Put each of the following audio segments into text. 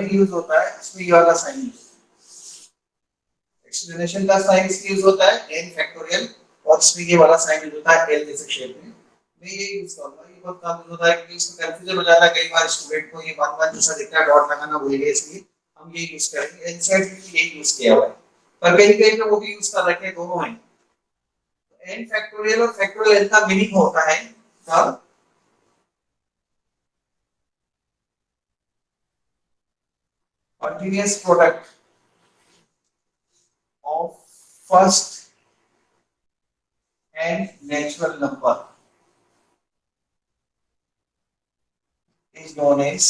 में यूज होता है, इसमें ये वाला साइन, एक्सप्लेनेशन का साइन इसमें यूज होता है n फैक्टोरियल, और इसमें ये वाला साइन यूज होता है l जैसे शेप में। मैं ये यूज करूंगा, ये बहुत कम यूज होता है क्योंकि इसमें कंफ्यूजन हो जाता है कई बार स्टूडेंट को, ये बार बार दूसरा दिखता है डॉट लगाना भूल गए, इसलिए हम ये यूज करेंगे। एनसीईआरटी में ये यूज किया हुआ है, पर कहीं कहीं पे वो भी यूज कर रखे हैं, दोनों हैं। n फैक्टोरियल और फैक्टोरियल n का मीनिंग होता है the continuous product of first and natural number is known as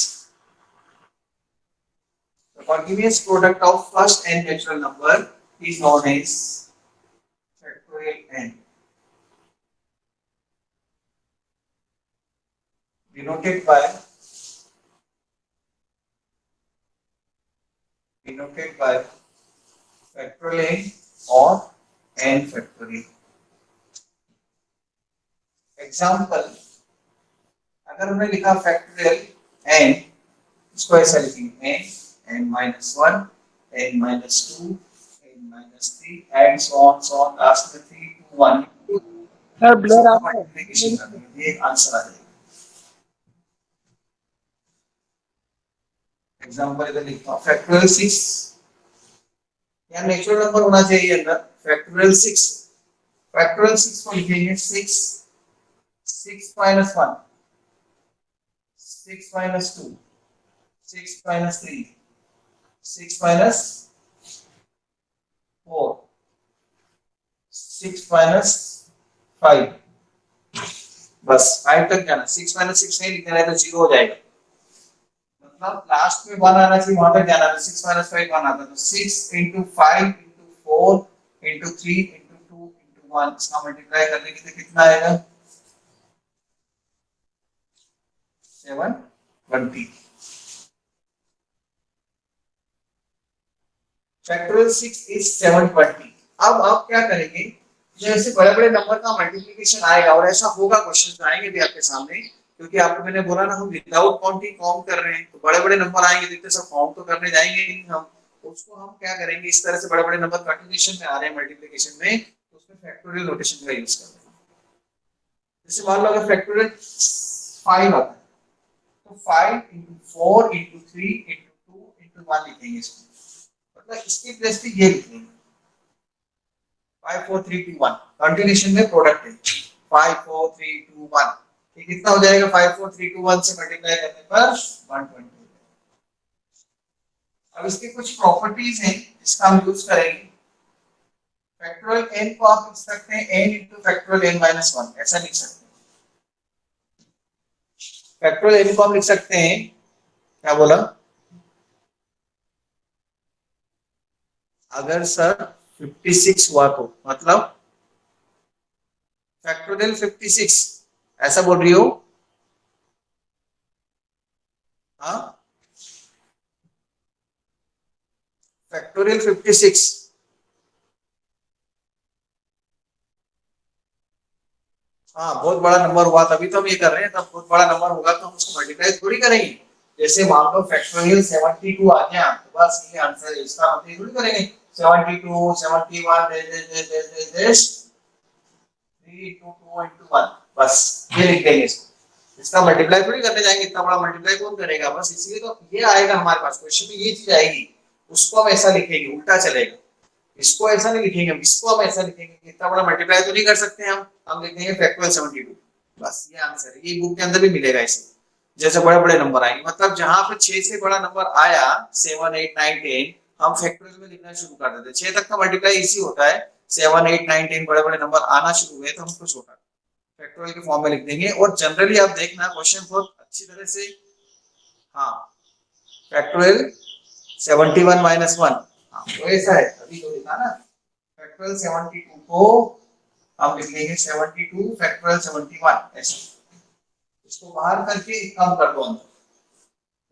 the continuous product of first and natural number is known as factorial n, denoted by factorial n or n factorial. Example, अगर हमने लिखा factorial n, इसको ऐसा लिखेंगे n, n minus 1, n minus 2, n minus 3 and so on last में 3 2 1 sir blur आ रहा है, multiplication करनी है, ये आंसर आ जाएगा। एग्जाम्पल इधर लिखता हूँ, फैक्टोरियल 6, या नेचुरल नंबर होना चाहिए अंदर, फैक्टोरियल 6, फैक्टोरियल 6 को लिखेंगे 6 6 minus 1, 6 minus 2, 6 minus 3, 6 minus 4, 6 minus 5, बस 5 तक जाना, 6 minus 6 नहीं लिखना है तो 0 हो जाएगा, मतलब लास्ट में 1 आना चाहिए, वहां तक जाना है। 6 minus 5 1 आता, तो 6 into 5 into 4 into 3 into 2 into 1, इसका मल्टीप्लाई करने के लिए कितना आएगा, 720। Factorial 6 is 720। अब आप क्या करेंगे, जैसे बड़े बड़े नंबर का मल्टीप्लिकेशन आएगा, और ऐसा होगा, क्वेश्चन आएंगे भी आपके सामने, क्योंकि आपको मैंने बोला ना हम विदाउट काउंटिंग काउंट कर रहे हैं, तो बड़े बड़े नंबर आएंगे तो इतने सब काउंट तो करने जाएंगे नहीं हम, तो उसको हम क्या करेंगे, इस तरह से बड़े बड़े नंबर कंटिन्यूएशन में आ रहे हैं मल्टीप्लिकेशन में, तो उसमें फैक्टोरियल नोटेशन का यूज करते हैं। जैसे मान लो अगर फैक्टोरियल 5 आता है, तो 5 into 4 into 3 into 2 into 1 लिखेंगे इसको, मतलब इसकी प्लेस पे ये लिखेंगे 5 4 3 2 1, कंटिन्यूएशन में प्रोडक्ट है 5 4 3 2 1, ये कितना हो जाएगा, 5 4 3 2 1 से मल्टीप्लाई करने पर 120। अब इसके कुछ प्रॉपर्टीज हैं जिसका हम यूज करेंगे। फैक्टोरियल n को आप लिख सकते हैं n into factorial n minus 1, ऐसा लिख सकते हैं। फैक्टोरियल n को हम लिख सकते हैं, क्या बोला, अगर सर 56 हुआ तो मतलब फैक्टोरियल 56, ऐसा बोल रही हो, हाँ, फैक्टोरियल 56, हाँ बहुत बड़ा नंबर हुआ तभी तो हम ये कर रहे हैं, तब बहुत बड़ा नंबर होगा तो हम उसको मल्टीप्लाई थोड़ी करेंगे। जैसे मान लो फैक्टोरियल 72 आ गया तो बस ये आंसर है, इसका हम थोड़ी करेंगे 72 71 this 3 2 2 into 1, बस ये लिख देंगे इसको, इसका मल्टीप्लाई थोड़ी करने जाएंगे, इतना बड़ा मल्टीप्लाई कौन करेगा, बस इसीलिए तो ये आएगा हमारे पास क्वेश्चन में, ये चीज आएगी, उसको हम ऐसा लिखेंगे, उल्टा चलेगा, इसको ऐसा नहीं लिखेंगे, इसको हम ऐसा लिखेंगे, इतना बड़ा मल्टीप्लाई तो नहीं कर सकते हम लिखेंगे फैक्टोरियल 72, बस ये आंसर है, ये बुक के अंदर भी मिलेगा इसे, जैसे बड़े बड़े नंबर आएंगे, मतलब जहां पे 6 से बड़ा नंबर आया 7 8 9 10, हम फैक्टोरियल में लिखना शुरू कर देते हैं, 6 तक का मल्टीप्लाई इजी होता है, 7 8 9 10 बड़े बड़े नंबर आना शुरू हुए तो हम उसको छोटा फैक्टोरियल के फॉर्म में लिख देंगे, और जनरली आप देखना क्वेश्चन बहुत अच्छी तरह से, हाँ फैक्टोरियल 71 minus 1, हाँ तो ऐसा है, अभी जो लिखा ना फैक्टोरियल 72 को हम लिख लेंगे 72 फैक्टोरियल 71, ऐसा, इसको बाहर करके कम कर दो अंदर,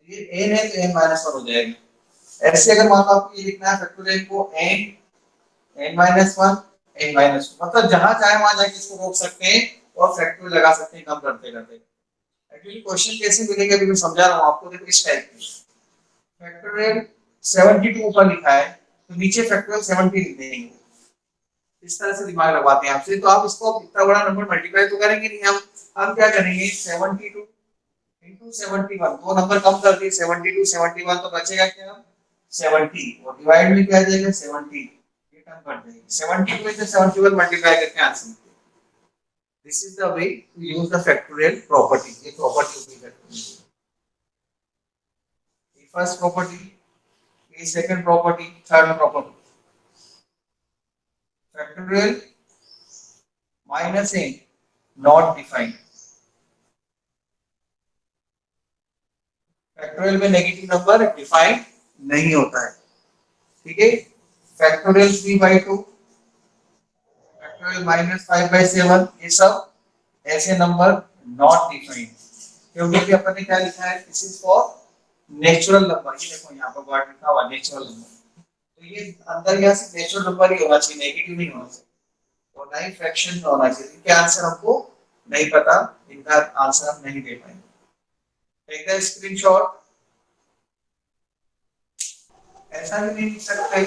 ये n है तो n minus 1 हो जाएगा। ऐसे अगर मान लो आपको ये लिखना है फैक्टोरियल को n minus 1 n minus 2, मतलब जहां चाहे वहां जाके इसको रोक सकते हैं और फैक्टोरियल लगा सकते हैं कम करते करते। एक्चुअली क्वेश्चन कैसे मिलेंगे अभी मैं समझा रहा हूं आपको, देखो इस टाइप की फैक्टोरियल 72 ऊपर लिखा है तो नीचे फैक्टोरियल 70 लिख देंगे। इस तरह से दिमाग लगाते हैं आपसे, तो आप इसको इतना बड़ा नंबर मल्टीप्लाई तो करेंगे नहीं। हम क्या करेंगे, 72 इंटू 71, दो नंबर कम कर दिए, 72 71, तो बचेगा क्या 70, और डिवाइड में क्या आ जाएगा 70, ये टर्म कट जाएगी। 72 में से 71 मल्टीप्लाई करके आंसर निकलेगा। This is the way to use the factorial property. ये प्रॉपर्टी होती है फर्स्ट प्रॉपर्टी, ये second property, third property. Factorial minus A not defined. Factorial में नेगेटिव नंबर डिफाइंड नहीं होता है, ठीक है। फैक्टोरियल 3/2, फैक्टोरियल -5/7, ये सब ऐसे नंबर नॉट डिफाइंड, क्योंकि अभी अपन ने क्या लिखा है, this is for natural number. ये देखो यहाँ पर वर्ड लिखा हुआ नेचुरल नंबर, तो ये अंदर यहाँ से नेचुरल नंबर ही होना चाहिए, नेगेटिव नहीं होना चाहिए, और ना ही फ्रैक्शन में होना चाहिए। इनके आंसर हमको नहीं पता, इनका आंसर हम नहीं दे पाएंगे। Take the screenshot. ऐसा भी नहीं लिख सकते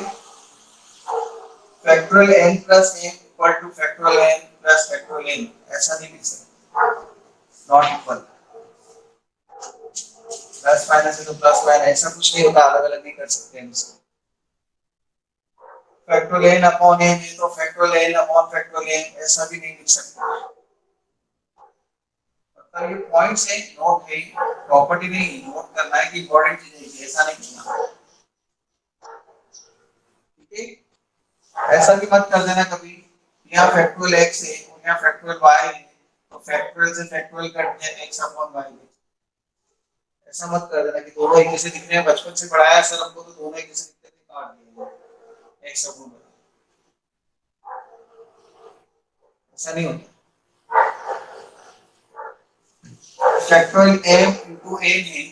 factorial n plus n equal to factorial n plus factorial n, ऐसा नहीं लिख सकते, नॉट इक्वल। प्लस माइनस है तो प्लस माइनस, ऐसा कुछ नहीं होता, अलग अलग नहीं कर सकते हम इसको। फैक्टोरियल n अपॉन n है तो factorial n upon factorial n, ऐसा भी नहीं लिख सकते। मतलब ये पॉइंट्स है, नोट है, प्रॉपर्टी नहीं, नोट करना है कि इंपॉर्टेंट चीज है, ऐसा नहीं करना, ठीक है। ऐसा भी मत कर देना कभी, यहाँ फैक्टोरियल x है और यहाँ फैक्टोरियल y है, तो फैक्टोरियल से फैक्टोरियल कट जाए x अपॉन y, ऐसा मत कर देना कि दोनों एक जैसे दिख रहे हैं, बचपन से पढ़ाया सर हमको तो दोनों एक जैसे दिखते थे, काट दिया x अपॉन y, ऐसा नहीं होता। फैक्टोरियल m into n है,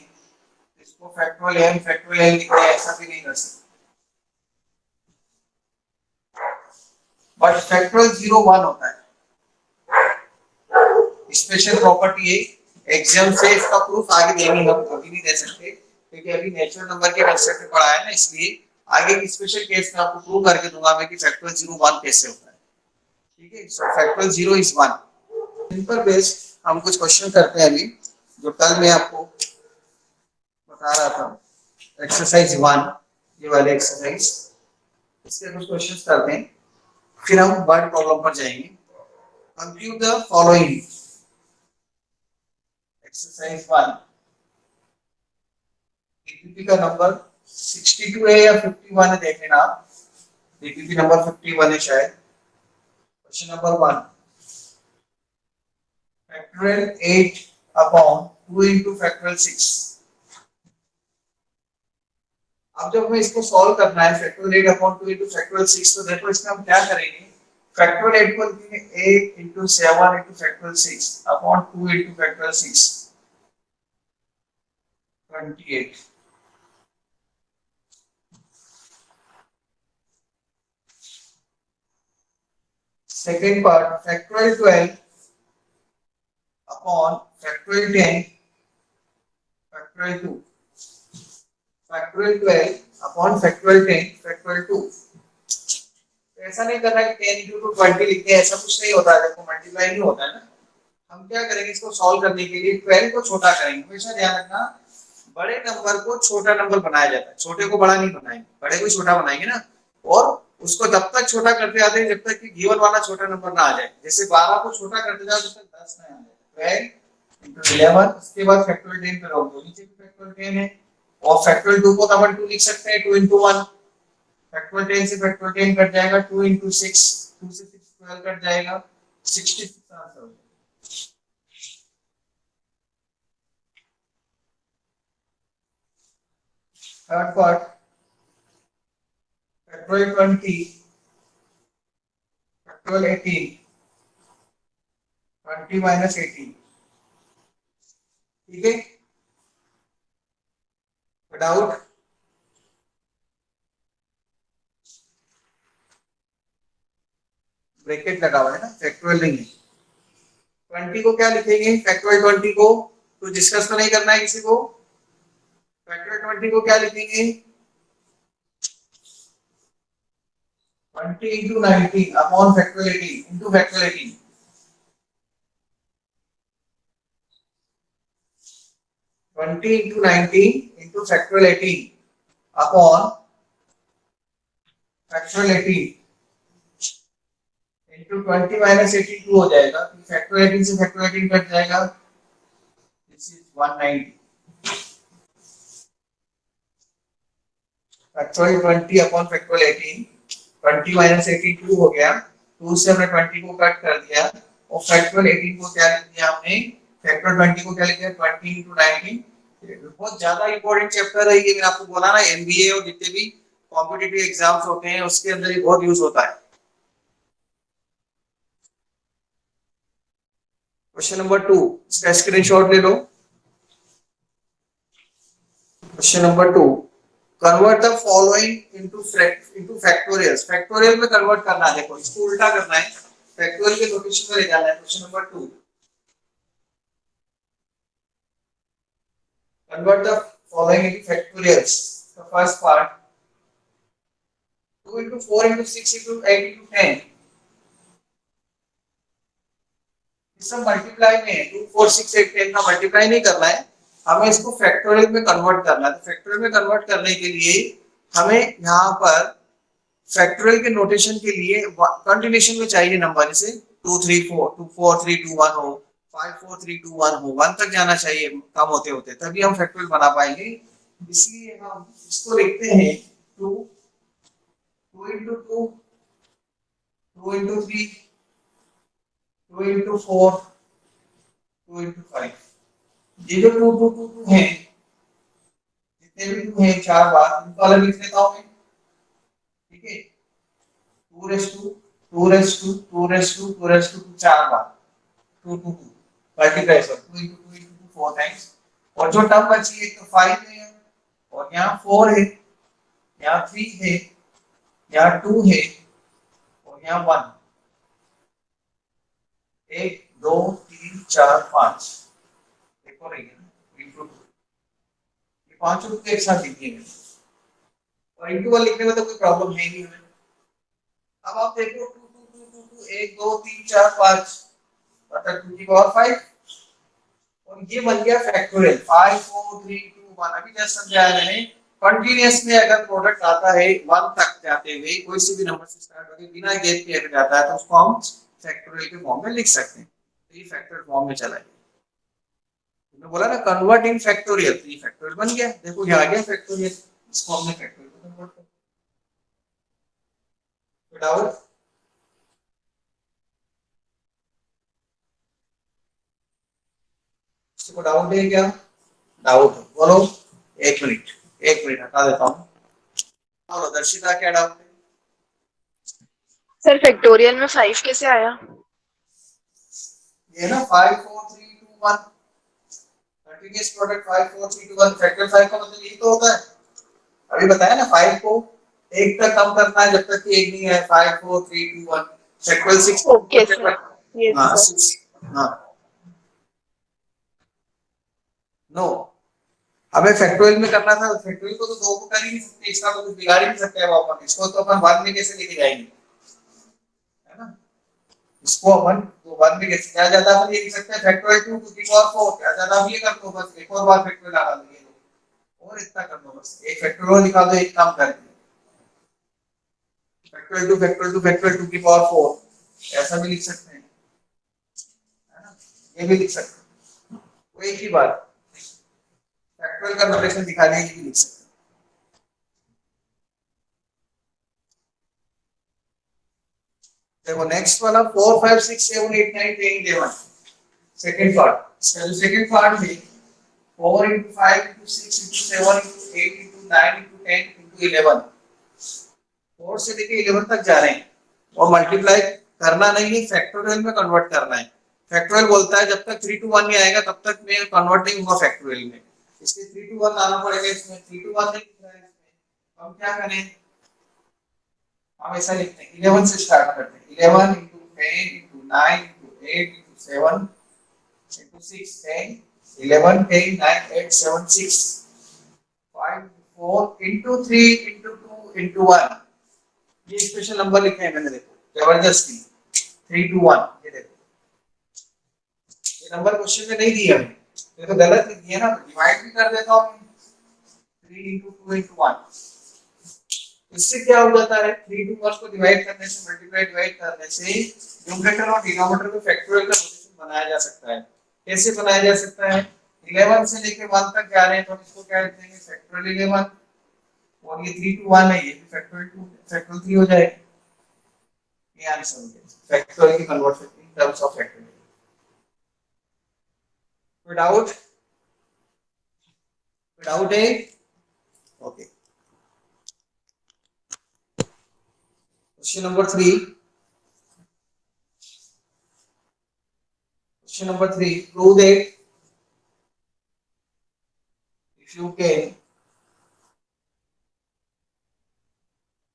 इसको फैक्टोरियल m फैक्टोरियल n लिखते हैं, ऐसा भी नहीं कर सकते। बट फैक्टोरियल 0 1 होता है, स्पेशल प्रॉपर्टी है, एग्जाम से इसका प्रूफ आगे देंगे, हम कभी नहीं दे सकते क्योंकि अभी नेचुरल नंबर के कंसेप्ट में पढ़ा है ना, इसलिए आगे की स्पेशल केस में आपको प्रूव करके दूंगा मैं कि फैक्टोरियल 0 1 कैसे होता है, ठीक है। सो फैक्टोरियल 0 इज 1। सिंपल बेस हम कुछ क्वेश्चन करते हैं अभी, जो कल मैं आपको बता रहा था, एक्सरसाइज 1, ये वाले एक्सरसाइज, इसके कुछ क्वेश्चंस करते हैं, फिर हम वर्ड प्रॉब्लम पर जाएंगे। Compute the following. Exercise 1, DPP का नंबर 62 है या 51 है देख लेना आप, डीपीपी नंबर 51 है शायद। Question number 1, factorial 8 upon 2 into factorial 6। अब जब हमें इसको सॉल्व करना है, फैक्टोरियल 8 अपॉन 2 into फैक्टोरियल 6, तो देखो इसमें हम क्या करेंगे, फैक्टोरियल 8 को लिखेंगे 8 into 7 into factorial 6 upon 2 into factorial 6, 28। Second part, factorial 12 upon factorial 10 factorial 2, factorial 12 upon factorial 10 factorial 2। ऐसा नहीं करना कि 10 into 2 20 लिखते हैं, ऐसा कुछ नहीं होता है, देखो मल्टीप्लाई नहीं होता है ना। हम क्या करेंगे, इसको सॉल्व करने के लिए 12 को छोटा करेंगे। हमेशा ध्यान रखना, बड़े नंबर को छोटा नंबर बनाया जाता है, छोटे को बड़ा नहीं बनाएंगे, बड़े को छोटा बनाएंगे ना। और उसको तब तक छोटा करते जाते हैं जब तक कि गिवन वाला छोटा नंबर ना आ जाए। जैसे 12 को छोटा करते जाओ जब तक 10 ना आ जाए, 12 into 11, उसके बाद फैक्टोरियल 10 पे रहोगे, नीचे भी फैक्टोरियल 10 है, और फैक्टोरियल 2 को तो अपन 2 लिख सकते हैं, 2 into 1, फैक्टोरियल 10 से फैक्टोरियल 10 कट जाएगा, 2 into 6, 2 से 6 12 कट जाएगा, 66 आंसर हो जाएगा। Third part, factorial 20 factorial 18, 20 minus 18, ठीक है। डाउट, ब्रैकेट लगा हुआ है ना, फैक्टोरियल नहीं है। 20 को क्या लिखेंगे, फैक्टोरियल 20 को तो डिस्कस तो नहीं करना है किसी को, फैक्टोरियल 20 को क्या लिखेंगे 20 into 19 upon factorial 18 into factorial 18 20 into 19 into factorial 18 upon factorial 18 into 20 minus 18 2 हो जाएगा factorial 18 से factorial 18 कट जाएगा this is 190 factorial 20 upon factorial 18 20 minus 18 2 हो गया 2 से हमने 20 को कट कर दिया और factorial 18 को क्या लिख दिया हमने factorial 20 को क्या लिख दिया 20 into 19 बहुत ज्यादा इंपॉर्टेंट चैप्टर है ये मैंने आपको बोला ना एमबीए और जितने भी कॉम्पिटिटिव एग्जाम्स होते हैं उसके अंदर ये बहुत यूज होता है क्वेश्चन नंबर 2 इसका स्क्रीनशॉट ले लो question number 2 convert the following into factorials factorial में कन्वर्ट करना है देखो इसको उल्टा करना है फैक्टोरियल के नोटेशन में ले जाना है question number 2 convert the following into factorials the first part 2 into 4 into 6 into 8 into 10 इस सब मल्टीप्लाई में 2 4 6 8 10 का मल्टीप्लाई नहीं करना है हमें इसको फैक्टोरियल में कन्वर्ट करना है तो फैक्टोरियल में कन्वर्ट करने के लिए हमें यहाँ पर फैक्टोरियल के नोटेशन के लिए कंटिन्यूएशन में चाहिए नंबर जैसे 2 3 4 2 4 3 2 1 हो 5 4 3 2 1 हो 1 तक जाना चाहिए कम होते होते तभी हम फैक्टोरियल बना पाएंगे इसलिए हम इसको लिखते हैं 2 2 into 2 2 into 3 2 into 4 2 into 5 ये जो 2 2 2 2 है जितने भी 2 हैं चार बार इनको अलग लिख लेता हूं मैं ठीक है 2 raised to 2 raised to 2 raised to 2 raised to चार बार 2 2 2 multiply sir 2 into 2 into 2 4 times और जो टर्म बची है तो 5 है और यहाँ 4 है यहाँ 3 है यहाँ 2 है और यहाँ 1 1 2 3 4 5 देखो रही है ना इनटू 2 ये पांचों को एक साथ लिख दिए और इनटू 1 लिखने में तो कोई प्रॉब्लम है नहीं हमें अब आप देखो 2 2 2 2 1 2 3 4 5 अर्थात 2 की पावर 5 और ये बन गया फैक्टोरियल 5 4 3 2 1 अभी जैसा समझाया मैंने कंटीन्यूअस में अगर प्रोडक्ट आता है 1 तक जाते हुए कोई से भी नंबर से स्टार्ट होकर बिना गैप के अगर जाता है तो उसको हम फैक्टोरियल के फॉर्म में लिख सकते हैं तो ये फैक्टोरियल फॉर्म में चला गया मैंने बोला ना कन्वर्ट इन फैक्टोरियल तो ये फैक्टोरियल बन गया देखो ये आ गया फैक्टोरियल इसको हमने फैक्टोरियल में कन्वर्ट कर दिया डाउट इसको डाउट है क्या डाउट बोलो एक मिनट हटा देता हूँ बोलो दर्शिता क्या डाउट है सर फैक्टोरियल में 5 कैसे आया ये ना 5 4 3 2 1 कंटीन्यूअस प्रोडक्ट 5 4 3 2 1 फैक्टर 5 का मतलब यही तो होता है अभी बताया ना 5 को एक तक कम करना है जब तक कि एक नहीं है 5 4 3 2 1 फैक्टोरियल 6 ओके सर यस हां सर 6 हां नो हमें फैक्टोरियल में करना था फैक्टोरियल को तो दो को कर ही नहीं सकते इसका तो कुछ बिगाड़ ही नहीं सकते हैं अपन इसको तो अपन बाद में कैसे लेके जाएंगे है ना इसको अपन तो बाद में कैसे क्या ज्यादा अपन ये लिख सकते हैं फैक्टोरियल 2 टू द पावर 4 क्या ज्यादा हम ये कर दो बस एक और बार फैक्टोरियल लगा देंगे और इतना कर दो बस एक फैक्टोरियल निकाल दो एक काम कर फैक्टोरियल 2 फैक्टोरियल 2 की पावर 4 ऐसा भी लिख सकते हैं है ना ये भी लिख सकते हैं वो एक ही बार फैक्टोरियल का नोटेशन दिखाने के लिए लिख सकते हैं देखो नेक्स्ट वाला 4 5 6 7 8 9 10 11 सेकंड पार्ट सेकंड पार्ट में 4 into 5 into 6 into 7 into 8 into 9 into 10 into 11 4 से लेके 11 तक जा रहे हैं और मल्टीप्लाई करना नहीं है फैक्टोरियल में कन्वर्ट करना है फैक्टोरियल बोलता है जब तक 3 to 1 नहीं आएगा तब तक मैं कन्वर्ट नहीं होगा फैक्टोरियल में इसलिए 3 to 1 लाना पड़ेगा इसमें 3 to 1 नहीं दिख रहा है इसमें हम क्या करें हम ऐसा लिखते हैं 11 से स्टार्ट करते हैं 11 into 10 into 9 into 8 into 7 into 6 10 11 10 9 8 7 6 5 4 into 3 into 2 into 1, ये स्पेशल नंबर लिखे हैं मैंने, देखो जबरदस्ती 3 to 1, ये देखो ये नंबर क्वेश्चन में नहीं दिया है, ये तो गलत लिख दिया ना, डिवाइड भी कर देता हूँ 3 into 2 into 1। इससे क्या हो जाता है, 3 to 1 को डिवाइड करने से, मल्टीप्लाई डिवाइड करने से न्यूमरेटर और डिनोमिनेटर को फैक्टोरियल का नोटेशन बनाया जा सकता है। कैसे बनाया जा सकता है, 11 से लेके 1 तक जा रहे हैं तो इसको क्या लिख देंगे, फैक्टोरियल 11, और ये 3 to 1 है, ये भी फैक्टोरियल 2 फैक्टोरियल 3 हो जाएगा। ये आंसर हो गया फैक्टोरियल की conversion in terms of factorial. कोई डाउट, कोई डाउट है? Okay, question number 3, question number 3, prove that if you can,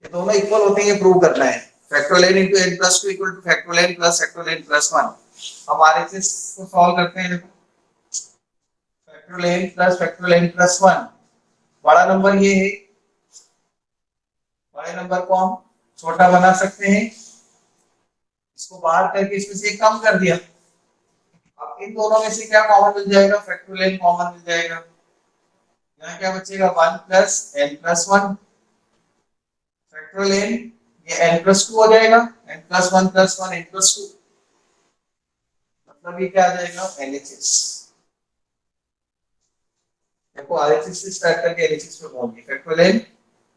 ये दोनों इक्वल होते हैं, ये प्रूव करना है। Factorial n into n plus 2 equal to factorial n plus factorial n plus 1। अब RHS को सॉल्व करते हैं, देखो factorial n plus factorial n plus 1, बड़ा नंबर ये है, बड़े नंबर को हम छोटा बना सकते हैं, इसको बाहर करके इसमें से एक कम कर दिया। अब इन दोनों में से क्या कॉमन मिल जाएगा, फैक्टोरियल n कॉमन मिल जाएगा, यहाँ क्या बचेगा 1 plus n plus 1 factorial n, ये n plus 2 हो जाएगा, n plus 1 plus 1 n plus 2, मतलब ये क्या आ जाएगा LHS। देखो RHS से स्टार्ट करके LHS पे पहुंच गए, फैक्टोरियल n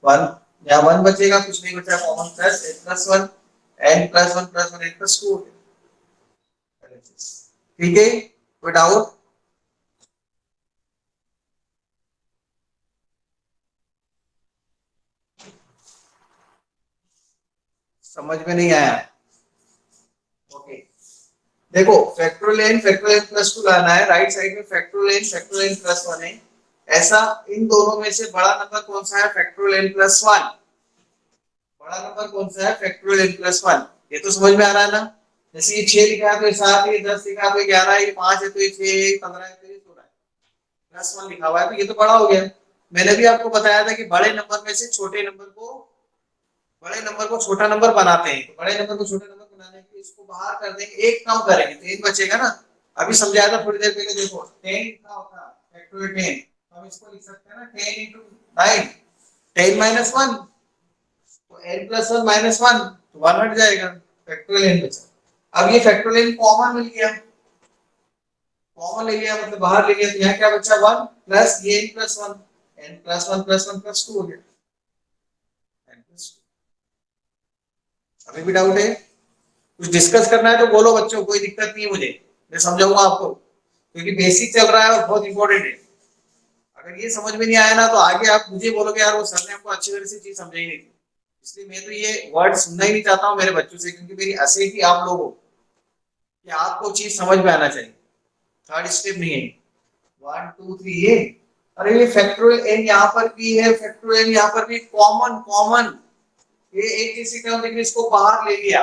1, यहाँ 1 बचेगा, कुछ नहीं बचा common, plus n plus 1 n plus 1 plus 1 n plus 2 LHS। ठीक है, कोई डाउट? समझ में नहीं आया? ओके, देखो factorial n factorial n plus 2 लाना है, राइट साइड में factorial n factorial n plus 1 है, ऐसा इन दोनों में से बड़ा नंबर कौन सा है, फैक्टोरियल n प्लस 1। बड़ा नंबर कौन सा है, फैक्टोरियल n प्लस 1। ये तो समझ में आ रहा है ना, जैसे ये 6 लिखा है तो ये 7 है, ये 10 लिखा है तो ये 11 है, ये 5 है तो ये 6 है, ये 15 है तो ये 16 है, प्लस 1 लिखा हुआ है तो ये तो बड़ा हो गया। मैंने भी आपको बताया था कि बड़े नंबर में से छोटे नंबर को, बड़े नंबर को छोटा नंबर बनाते हैं, तो बड़े नंबर को छोटा नंबर बनाने के लिए इसको बाहर कर देंगे, एक कम करेंगे तो 1 बचेगा ना। अभी समझाया था थोड़ी देर पहले, देखो 10 कितना होता है, फैक्टोरियल 10, तो हम इसको लिख सकते हैं ना 10 into 9, 10 minus 1, तो n plus 1 minus 1, तो 1 हट जाएगा, फैक्टोरियल n बचा। अब ये फैक्टोरियल कॉमन मिल गया, कॉमन ले लिया मतलब बाहर ले लिया, तो यहाँ क्या बचा 1 प्लस ये n plus 1, n plus 1 plus 1 plus 2 हो गया, n plus 2। अभी भी डाउट है, कुछ डिस्कस करना है तो बोलो बच्चों, कोई दिक्कत नहीं है मुझे, मैं समझाऊंगा आपको, क्योंकि बेसिक चल रहा है और बहुत इंपॉर्टेंट है। अगर ये समझ में नहीं आया ना तो आगे आप मुझे बोलोगे यार वो सर ने आपको अच्छी तरह से चीज समझाई नहीं थी, इसलिए मैं तो ये वर्ड सुनना ही नहीं चाहता हूँ मेरे बच्चों से, क्योंकि मेरी आशा है कि आप लोगों कि आपको चीज समझ में आना चाहिए। थर्ड स्टेप नहीं है, 1 2 3 ये, अरे ये फैक्टोरियल n यहाँ पर भी है, फैक्टोरियल n यहाँ पर भी, कॉमन कॉमन, ये एक जैसे टर्म लेकिन इसको बाहर ले लिया।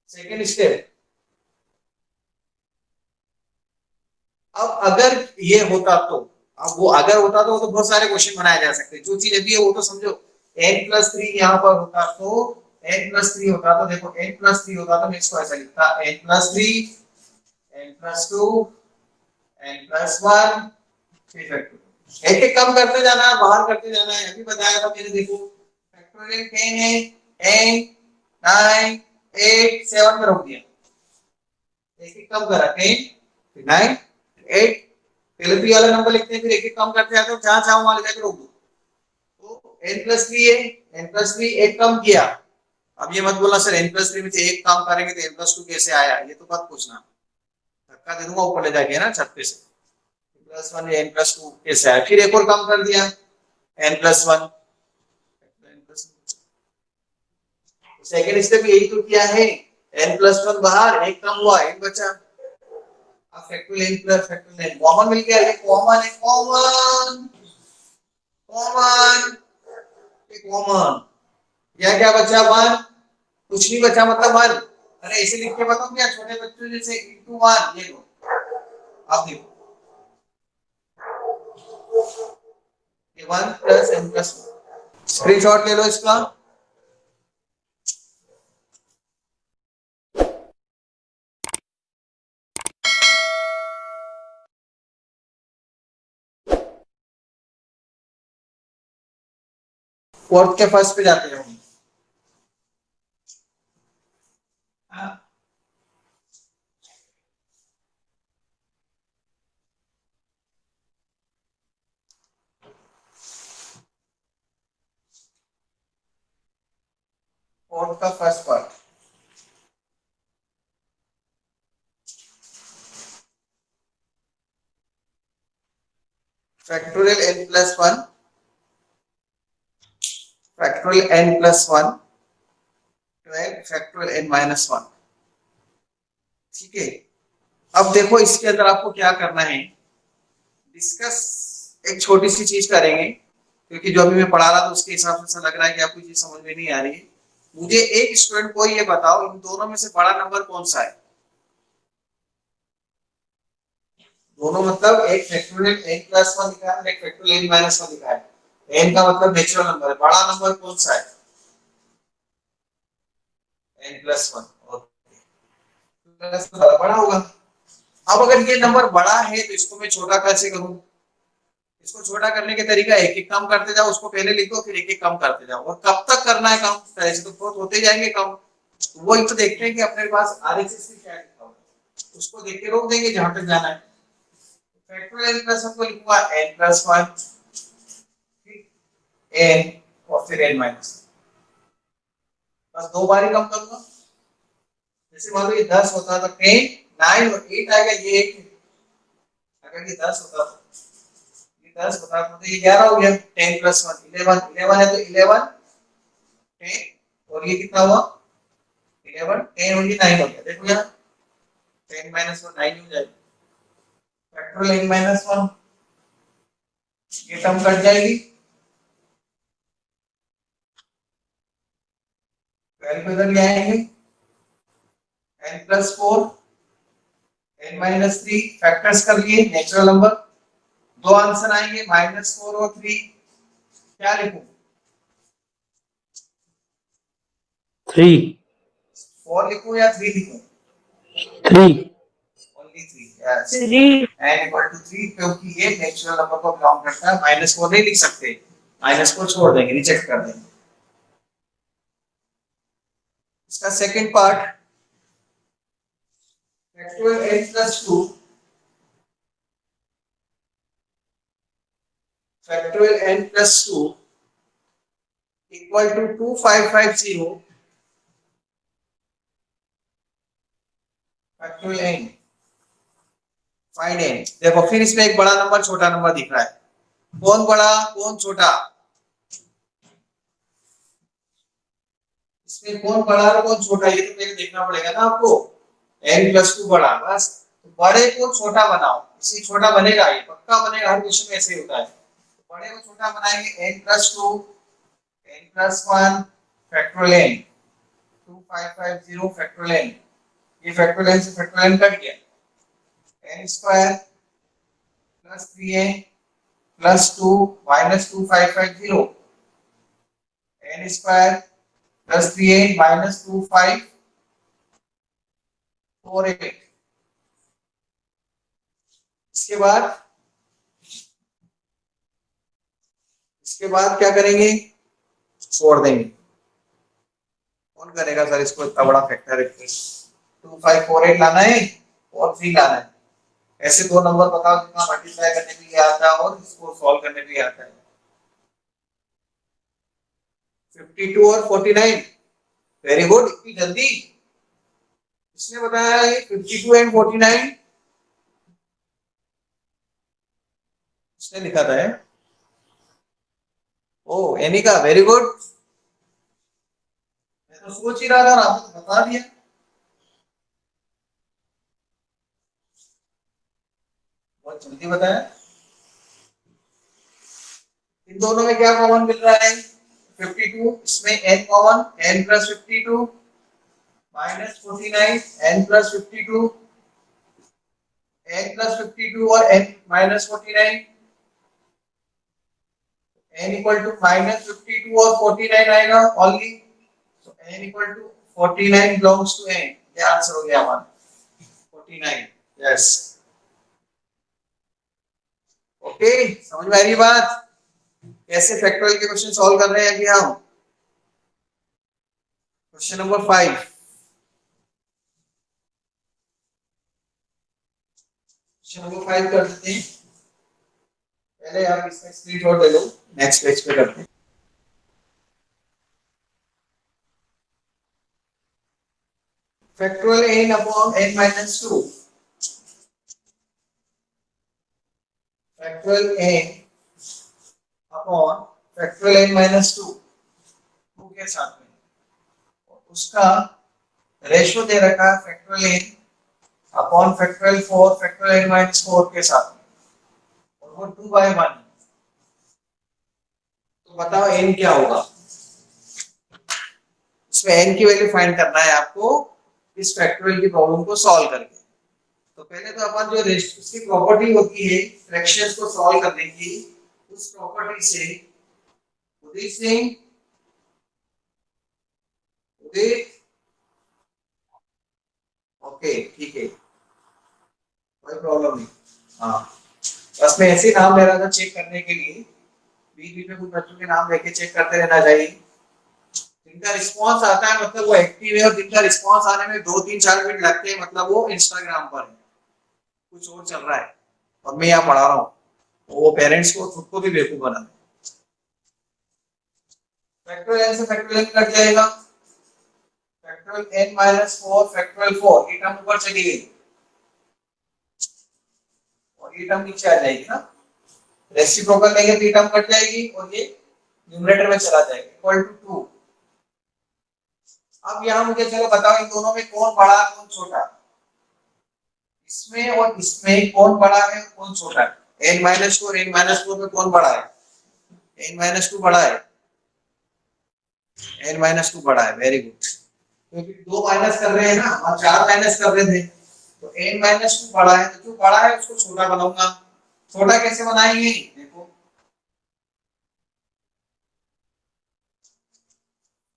सेकेंड स्टेप, अब अगर ये होता तो, अब वो अगर होता तो बहुत सारे क्वेश्चन बनाए जा सकते, जो चीज अभी है वो तो समझो, n+3 यहाँ पर होता तो, n+3 होता तो, देखो n+3 होता तो मैं इसको ऐसा लिखता n+3 n+2 n+1, एक एक कम करते जाना है, बाहर करते जाना है। अभी बताया था मैंने, देखो फैक्टोरियल 10 है, 10 9 8 7 में रोक दिया, एक एक कम करा, 10 9 8, पहले तो ये वाला नंबर लिखते हैं, फिर एक एक कम करते जाते हो, जहां चाहो वहां ले जाकर रोक दो। तो n+3 है, n+3 एक कम किया, अब ये मत बोलना सर n+3 में से एक काम करेंगे तो n+2 कैसे आया, ये तो मत पूछना, धक्का दे दूंगा ऊपर ले जाके ना छत पे से, n+1 या n+2 कैसे आया, फिर एक और काम कर दिया n+1। सेकेंड स्टेप यही तो किया है, n+1 बाहर, एक कम हुआ, एक बचा, अब factorial n plus factorial n common मिल गया, ये कॉमन है, कॉमन कॉमन, ये कॉमन, यह क्या बचा 1, कुछ नहीं बचा मतलब 1। अरे ऐसे लिख के बताऊं क्या, छोटे बच्चों जैसे into 1, ये लो, अब देखो ये 1 प्लस n प्लस 1। स्क्रीनशॉट ले लो इसका। फोर्थ के फर्स्ट पे जाते हैं हम। फोर्थ का first part. Factorial n plus 1 factorial n plus 1 12 factorial n minus 1। ठीक है, अब देखो इसके अंदर आपको क्या करना है, डिस्कस एक छोटी सी चीज करेंगे, क्योंकि जो अभी मैं पढ़ा रहा था उसके हिसाब से ऐसा लग रहा है कि आपको चीज समझ में नहीं आ रही है। मुझे एक स्टूडेंट को ये बताओ, इन दोनों में से बड़ा नंबर कौन सा है? दोनों मतलब एक फैक्टोरियल n प्लस 1 लिखा है और एक फैक्टोरियल n माइनस 1 लिखा है। n का मतलब नेचुरल नंबर है, बड़ा नंबर कौन सा है? n plus 1। प्लस बड़ा होगा। अब अगर ये नंबर बड़ा है तो इसको मैं छोटा कैसे करूं? इसको छोटा करने के तरीका एक एक कम करते जाओ, उसको पहले लिखो फिर एक एक कम करते जाओ। और कब तक करना है कम? ऐसे तो बहुत होते जाएंगे कम। वही तो देखते हैं कि अपने पास आरएचएस में क्या लिखा हुआ है, उसको देख के रोक देंगे जहां तक जाना है। फैक्टोरियल n प्लस 1 को लिखूंगा n प्लस 1 n और फिर n माइनस, बस दो बार ही कम करूंगा। जैसे मान लो ये 10 होता तो 10 9 और 8 आएगा, ये 1। अगर ये 10 होता तो ये 10 होता तो ये 11 हो गया। 10 प्लस 1 11 11 है तो 11 10 और ये कितना हुआ 11 10 और ये 9 हो गया। देखो यहाँ 10 माइनस 1 9 हो जाएगा। फैक्टोरियल n माइनस 1 ये टर्म कट जाएगी। 12 पे इधर ले आएंगे n plus 4 n minus 3 factors कर लिए नेचुरल नंबर। दो आंसर आएंगे -4 और 3। क्या लिखूं? 3 4 लिखूं या 3 लिखूं? 3 only 3। Yes, 3 n equal to 3, क्योंकि ये नेचुरल नंबर को बिलोंग करता है। -4 नहीं लिख सकते, -4 छोड़ देंगे, रिजेक्ट कर देंगे। इसका second part, factorial n plus 2 factorial n plus 2 equal to 2550 factorial n। Find n। देखो फिर इसमें एक बड़ा नंबर छोटा नंबर दिख रहा है, कौन बड़ा कौन छोटा? इसमें कौन बड़ा और कौन छोटा ये तो पहले देखना पड़ेगा ना आपको। n प्लस 2 बड़ा, बस तो बड़े को छोटा बनाओ, इसी छोटा बनेगा, ये पक्का बनेगा, हर क्वेश्चन में ऐसे ही होता है। तो बड़े को छोटा बनाएंगे n plus 2 n plus 1 factorial n 2550 factorial n। ये फैक्टोरियल से फैक्टोरियल कट गया, n square plus 3n plus 2 minus 2550 n square plus 3n minus 2548। इसके बाद क्या करेंगे? छोड़ देंगे। कौन करेगा सर इसको, इतना बड़ा फैक्टर है? 2548 लाना है और 3 लाना है। ऐसे दो नंबर बताओ जितना मल्टीप्लाई करने में ये आता है और इसको सॉल्व करने में आता है। 52 और 49। वेरी गुड, इतनी जल्दी इसने बताया है। 52 एंड 49 इसने लिखा था है? ओ एनी का, वेरी गुड। मैं तो सोच ही रहा था और आपने तो बता दिया। बहुत जल्दी बताया। इन दोनों में क्या कॉमन मिल रहा है? 52, इसमें n common, n plus 52 minus 49 n plus 52 n plus 52 और n minus 49 n equal to -52 और 49 आएगा only, so n equal to 49 belongs to n, ये आंसर हो गया हमारा 49। यस, ओके, समझ में आ रही है बात? कैसे फैक्टोरियल के क्वेश्चन सॉल्व कर रहे हैं अभी हम। क्वेश्चन नंबर 5, क्वेश्चन नंबर 5 कर देते हैं। पहले आप इसका स्क्रीनशॉट ले लो, नेक्स्ट पेज पे करते हैं। Factorial n upon n minus 2, factorial n upon factorial n minus 2 के साथ में उसका रेशियो दे रखा है factorial n upon factorial 4 factorial n minus 4 के साथ में, और वो 2/1। तो बताओ n क्या होगा? इसमें n की वैल्यू फाइंड करना है आपको इस फैक्टोरियल की प्रॉब्लम को सॉल्व करके। तो पहले तो अपन जो रेशियो उसकी प्रॉपर्टी होती है फ्रैक्शंस को सॉल्व करने की, उस प्रॉपर्टी से ओके ठीक है, कोई प्रॉब्लम नहीं। हाँ, बस मैं ऐसे नाम ले रहा था चेक करने के लिए, बीच बीच में कुछ बच्चों के नाम लेके चेक करते रहना चाहिए। जिनका रिस्पांस आता है मतलब वो एक्टिव है, और जिनका रिस्पांस आने में 2-3-4 मिनट लगते हैं मतलब वो इंस्टाग्राम पर है, कुछ और चल रहा है और मैं यहाँ पढ़ा रहा हूँ। वो पेरेंट्स को खुद को भी बेवकूफ बना दे। फैक्टोरियल से फैक्टोरियल कट जाएगा, फैक्टोरियल n माइनस 4 फैक्टोरियल 4, ये टर्म ऊपर चली गई और ये टर्म नीचे आ जाएगी ना, रेसिप्रोकल लेंगे तो ये टर्म कट जाएगी और ये न्यूमरेटर में चला जाएगा, इक्वल टू 2। अब यहाँ मुझे चलो बताओ इन दोनों में कौन बड़ा कौन छोटा, इसमें और इसमें कौन बड़ा है कौन छोटा है? n माइनस 4 n माइनस 4 में कौन बड़ा है? n माइनस 2 बड़ा है, n माइनस 2 बड़ा है, वेरी गुड। क्योंकि 2 माइनस कर रहे हैं ना, हम 4 माइनस कर रहे थे, तो n माइनस 2 बड़ा है, तो जो बड़ा है उसको छोटा बनाऊंगा। छोटा कैसे बनाएंगे देखो,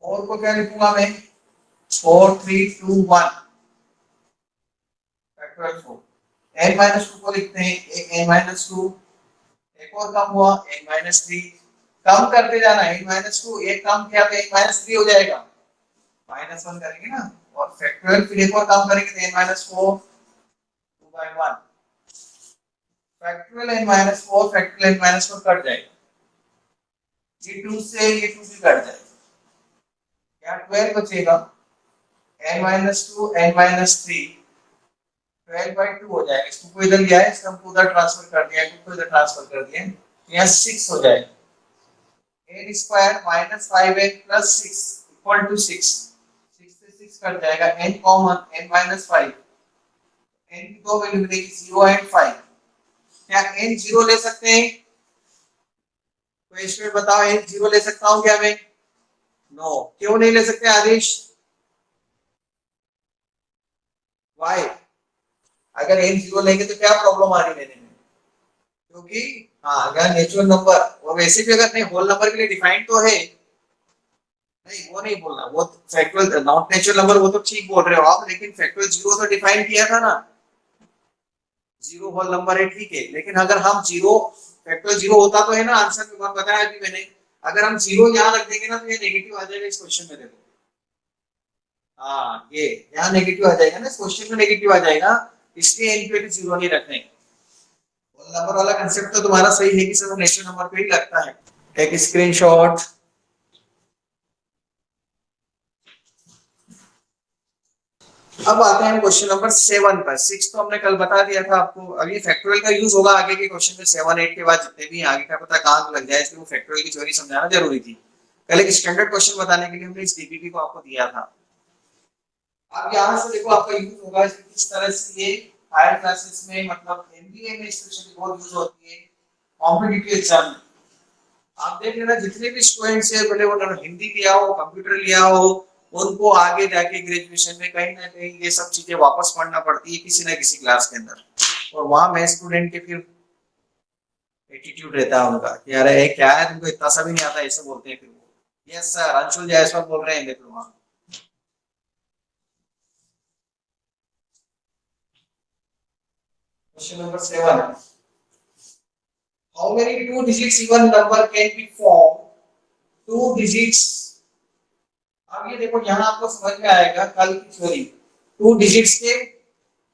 और को क्या लिखूंगा मैं, 4 3 2 1 फैक्टोरियल 4। n माइनस 2 को लिखते हैं, एक n माइनस 2, एक और कम हुआ n माइनस 3, कम करते जाना, n माइनस 2 एक कम किया तो n माइनस 3 हो जाएगा, माइनस 1 करेंगे ना, और फैक्टोरियल फिर एक और कम करेंगे तो n minus 4 2/1, factorial n minus 4 factorial n minus 4 cut जाएगा, ये 2 से ये 2 भी कट जाएगा, क्या 12 बचेगा, n माइनस 2 n माइनस 3 12/2 हो जाएगा। इसको को इधर लिया है, इसको हमको उधर ट्रांसफर कर दिया, इसको इधर ट्रांसफर कर दिया, यहाँ 6 हो जाएगा, n square minus 5n plus 6 equal to 6, 6 से 6 कट जाएगा, n common n minus 5, n की दो वैल्यू मिलेगी 0 एंड 5। क्या n 0 ले सकते हैं? कोई स्टूडेंट बताओ n 0 ले सकता हूं क्या मैं? नो, क्यों नहीं ले सकते आदेश? वाई? अगर n 0 लेंगे तो क्या प्रॉब्लम आ रही है लेने में? क्योंकि हाँ, अगर नेचुरल नंबर, और वैसे भी अगर नहीं होल नंबर के लिए डिफाइंड तो है, नहीं वो नहीं बोलना, वो फैक्टोरियल नॉट नेचुरल नंबर, वो तो ठीक बोल रहे हो आप, लेकिन फैक्टोरियल 0 तो डिफाइन किया था ना, 0 होल नंबर है ठीक है, लेकिन अगर हम 0 फैक्टोरियल 0 होता तो है ना, आंसर में बताया अभी मैंने, अगर हम 0 यहां रख देंगे ना तो ये नेगेटिव आ जाएगा इस क्वेश्चन में, देखो हाँ, ये यहाँ नेगेटिव आ जाएगा ना, इस क्वेश्चन में नेगेटिव आ जाएगा, इसलिए n पे 0 नहीं रखने। होल नंबर वाला कांसेप्ट तो तुम्हारा सही है कि सब नेचुरल नंबर पे ही लगता है। Take screenshot. अब आते हैं क्वेश्चन नंबर 7 पर। 6 तो हमने कल बता दिया था आपको, अभी फैक्टोरियल का यूज होगा आगे के क्वेश्चन में, 7 8 के बाद जितने भी आगे का पता कहां लग जाए, इसलिए वो फैक्टोरियल की थ्योरी समझाना जरूरी थी। कल एक स्टैंडर्ड क्वेश्चन बताने के लिए हमने इस डीपीपी को आपको दिया था। अब यहां से देखो आपका यूज होगा किस तरह से, ये हायर क्लासेस में मतलब एमबीए में स्पेशली बहुत यूज होती है, कॉम्पिटिटिव एग्जाम में। आप देख लेना जितने भी स्टूडेंट्स है, भले वो हिंदी लिया हो कंप्यूटर लिया हो, उनको आगे जाके ग्रेजुएशन में कहीं ना कहीं ये सब चीजें वापस पढ़ना पड़ती है किसी ना किसी क्लास के अंदर, और वहां मैं स्टूडेंट के फिर एटीट्यूड रहता है उनका कि अरे क्या है तुमको इतना सा भी नहीं आता, ऐसे बोलते हैं फिर वो। यस सर, अंशुल जायसवाल बोल रहे हैं, देख लो। हाँ, question number 7, how many two digits even number can be form? Two digits, अब ये देखो यहाँ आपको समझ में आएगा कल की थ्योरी। टू डिजिट्स के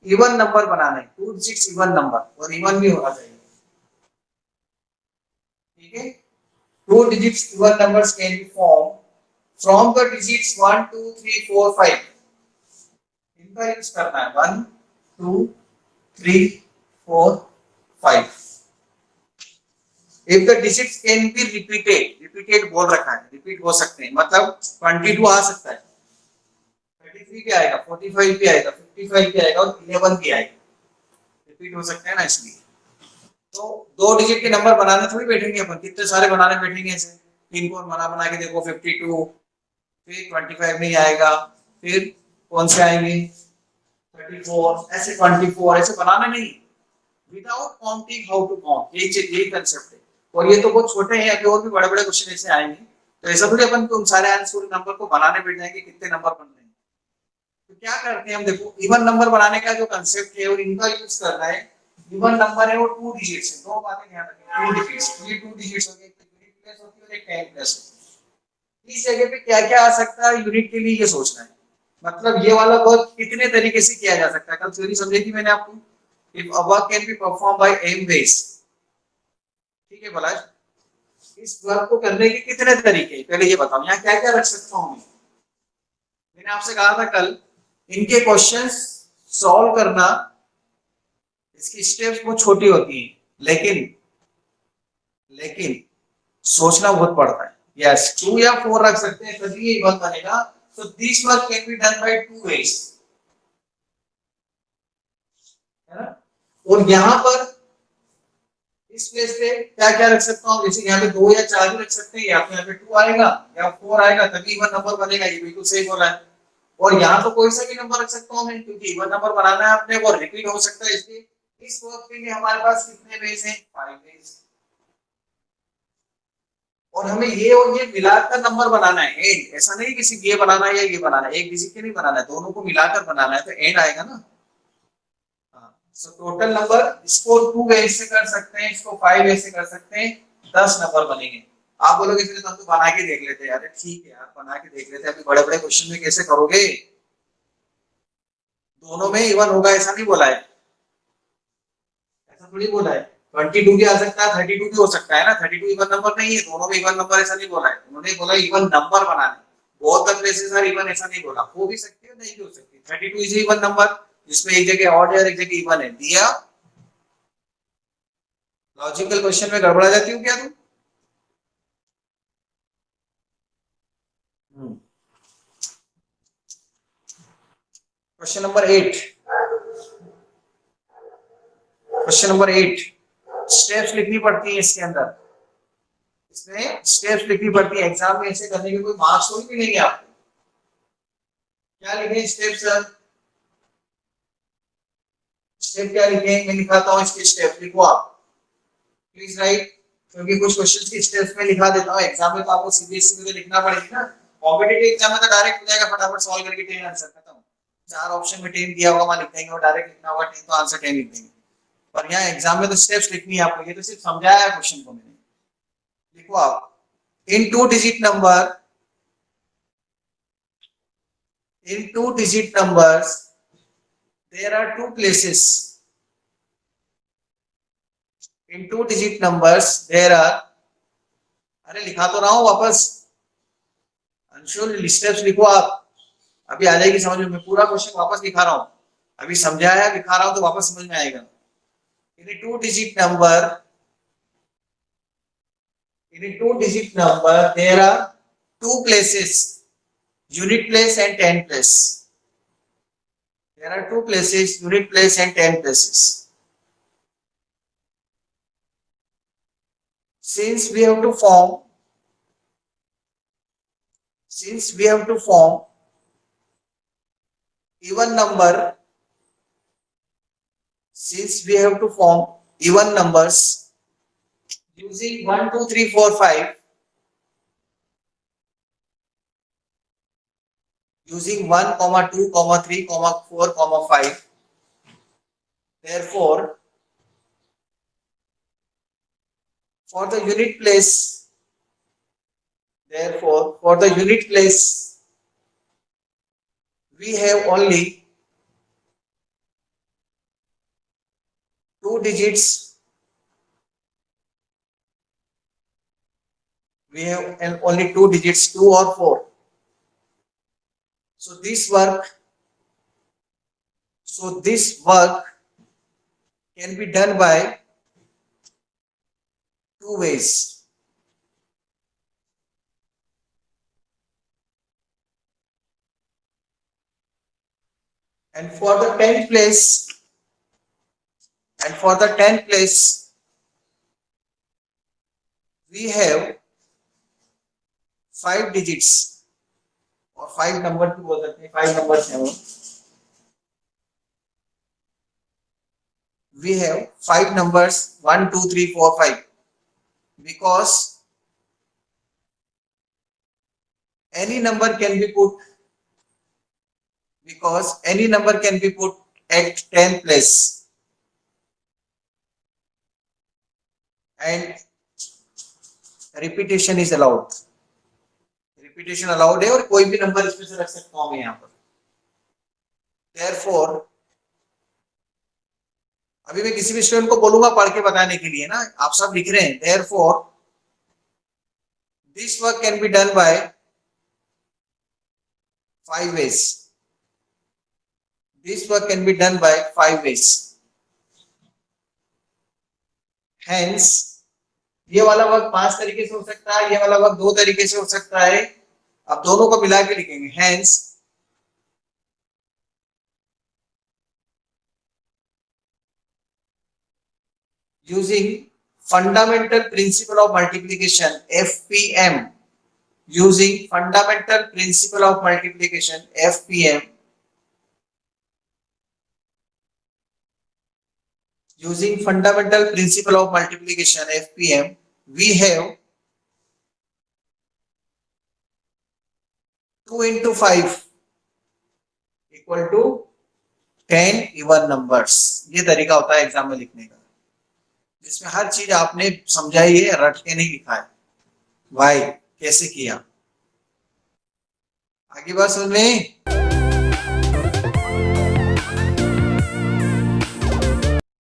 इवन नंबर बनाने, टू डिजिट्स इवन नंबर और इवन भी होना चाहिए, ठीक है। Two digits even numbers can be form from the digits 1 2 3 4 5, इनका यूज करना है 1 2 3 4 5। if the digits can be repeated बोल रखा है, रिपीट हो सकते हैं, मतलब 22 आ सकता है, 33 भी आएगा, 45 भी आएगा, 55 भी आएगा और 11 भी आएगा, रिपीट हो सकते हैं ना। इसलिए तो दो डिजिट के नंबर बनाने थोड़ी बैठेंगे अपन, कितने सारे बनाने बैठेंगे ऐसे। तीन को बना बना के देखो 52, फिर 25 नहीं आएगा, फिर कौन से आएंगे 34, ऐसे 24, ऐसे बनाना नहीं, without counting how to count, यही कंसेप्ट है। और ये तो बहुत छोटे हैं, अभी और भी बड़े बड़े क्वेश्चन ऐसे आएंगे, तो ऐसा थोड़ी अपन उन सारे आंसर नंबर को बनाने बैठ जाएंगे कितने नंबर बन रहे हैं। तो क्या करते हैं हम, देखो इवन नंबर बनाने का जो कंसेप्ट है और इनका यूज करना है। इवन नंबर है वो टू डिजिट्स है, दो बातें ध्यान रखें, टू डिजिट्स, ये टू डिजिट्स हो गए, एक यूनिट प्लेस होती है और एक टाइम प्लेस होती है। इस जगह पे क्या क्या आ सकता है यूनिट के लिए, ये सोचना है। मतलब ये वाला वर्क कितने तरीके से किया जा सकता है, कल थ्योरी समझी थी मैंने आपको। If a work can be perform by m ways, ठीक है भला, इस वर्क को करने के कितने तरीके, पहले ये बताओ यहाँ क्या क्या रख सकता हूँ मैं। मैंने आपसे कहा था कल, इनके क्वेश्चंस सॉल्व करना, इसकी स्टेप्स बहुत छोटी होती हैं, लेकिन लेकिन सोचना बहुत पड़ता है। यस, 2 या 4 रख सकते हैं तभी ये इवन बनेगा। So this work can be done by 2 ways, है ना। और यहाँ पर इस प्लेस पे क्या क्या रख सकता हूँ, जैसे यहाँ पे 2 या 4 भी रख सकते हैं, या तो यहाँ पे 2 आएगा या 4 आएगा, तभी इवन नंबर बनेगा, ये बिल्कुल सही बोला है। और यहाँ तो कोई सा भी नंबर रख सकता हूँ मैं, क्योंकि इवन नंबर बनाना है अपने, वो रिपीट हो सकता है, इसलिए इस वर्क के लिए हमारे पास कितने वेज हैं, 5 वेज। और हमें ये और ये मिलाकर नंबर बनाना है, एंड, ऐसा नहीं किसी ये बनाना है या ये बनाना है, एक डिजिट के नहीं बनाना है, दोनों को मिलाकर बनाना है, तो एंड आएगा ना। सो टोटल नंबर, इसको 2 वे से कर सकते हैं, इसको 5 वे से कर सकते हैं, 10 नंबर बनेंगे। आप बोलोगे फिर तो हम तो बना के देख लेते हैं, अरे ठीक है यार बना के देख लेते हैं, अभी बड़े बड़े क्वेश्चन में कैसे करोगे, दोनों में इवन होगा ऐसा नहीं बोला है, ऐसा थोड़ी बोला है। 22 भी आ सकता है, 32 भी हो सकता है ना, 32 इवन नंबर नहीं है, दोनों में इवन नंबर ऐसा नहीं बोला है, उन्होंने बोला इवन नंबर बनाने, बहुत द प्लेसेस आर इवन ऐसा नहीं बोला, हो भी सकती है नहीं भी हो सकती। 32 इज इवन नंबर, जिसमें एक जगह ऑड है और एक जगह इवन है, दिया। लॉजिकल क्वेश्चन में गड़बड़ा जाती हूँ क्या तुम? Question number 8, question number 8, steps लिखनी पड़ती है इसके अंदर, इसमें स्टेप्स लिखनी पड़ती है, एग्जाम में ऐसे करने के कोई मार्क्स थोड़ी मिलेंगे आपको। क्या लिखे स्टेप्स सर, स्टेप क्या लिखे, मैं लिखाता हूँ इसके स्टेप, लिखो आप प्लीज राइट, क्योंकि कुछ क्वेश्चंस की स्टेप्स में लिखा देता हूँ, एग्जाम में तो आपको सीबीएसई में लिखना पड़ेगी ना, कॉम्पिटिटिव एग्जाम में तो डायरेक्ट हो जाएगा, फटाफट सॉल्व करके 10 आंसर खत्म, 4 ऑप्शन में 10 दिया होगा, वहां लिख देंगे और डायरेक्ट लिखना होगा 10, तो आंसर 10 लिख देंगे। पर यहाँ एग्जाम में तो स्टेप्स लिखनी है आपको, ये तो सिर्फ समझाया है क्वेश्चन को मैंने। लिखो आप, in two digit number, in two digit numbers there are two places, in two digit numbers there are, अरे लिखा तो रहा हूं वापस, अंशुल स्टेप्स लिखो आप, अभी आ जाएगी समझ में, मैं पूरा क्वेश्चन वापस लिखा रहा हूं, अभी समझाया लिखा रहा हूं तो वापस समझ में आएगा। in a two digit number, in a two digit number there are two places, unit place and 10 place, there are two places, unit place and 10 places. Since we have to form, since we have to form even number, since we have to form even numbers, using 1 2 3 4 5, using 1 comma 2 comma 3 comma 4 comma 5. Therefore, for the unit place, therefore for the unit place, we have only two digits. We have only two digits, 2 or 4. So this work can be done by two ways. And for the 10th place, we have 5 digits और 5 number भी बोल सकते हैं, 5 numbers हैं वो. We have 5 numbers 1 2 3 4 5 because any number can be put at 10th place and repetition is allowed. Repetition allowed है और कोई भी नंबर इसमें से रख सकता हूं मैं यहां पर. Therefore, अभी मैं किसी भी स्टूडेंट को बोलूंगा पढ़ के बताने के लिए ना, आप सब लिख रहे हैं. Therefore, this work can be done by 5 ways. This work can be done by 5 ways. Hence, ये वाला वर्क 5 तरीके से हो सकता है, ये वाला वर्क 2 तरीके से हो सकता है. अब दोनों को मिला के लिखेंगे. Hence, using fundamental principle of multiplication FPM, using fundamental principle of multiplication FPM, using fundamental principle of multiplication FPM, we have 2 into 5 equal to 10 even numbers. ये तरीका होता है एग्जाम में लिखने का, जिसमें हर चीज आपने समझाई है, रट के नहीं लिखा है. भाई कैसे किया, आगे बात समझ में?